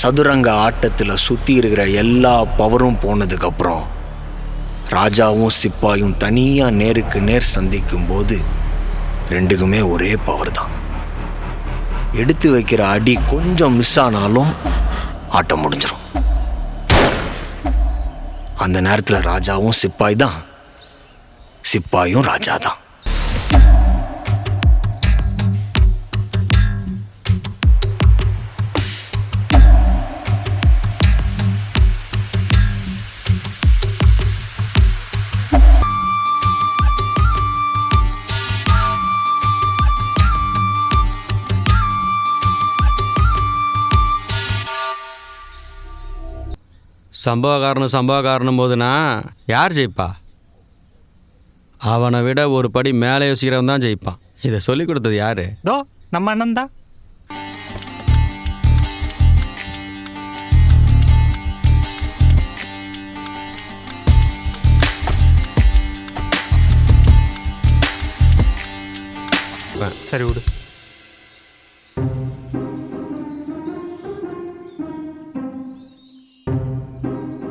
சதுரங்க ஆட்டத்தில் சுற்றி இருக்கிற எல்லா பவரும் போனதுக்கப்புறம் ராஜாவும் சிப்பாயும் தனியாக நேருக்கு நேர் சந்திக்கும் போது ரெண்டுக்குமே ஒரே பவர் தான். எடுத்து வைக்கிற அடி கொஞ்சம் மிஸ் ஆனாலும் ஆட்டம் முடிஞ்சிடும். அந்த நேரத்தில் ராஜாவும் சிப்பாய் தான், சிப்பாயும் ராஜா தான். சம்பவ காரணம் போதுனா யார் ஜெயிப்பா? அவனை விட ஒரு படி மேலே யோசிக்கிறவன் தான் ஜெயிப்பான். இதை சொல்லிக் கொடுத்தது யாரு? தோ நம்ம அண்ணன் தான். சரி விடு.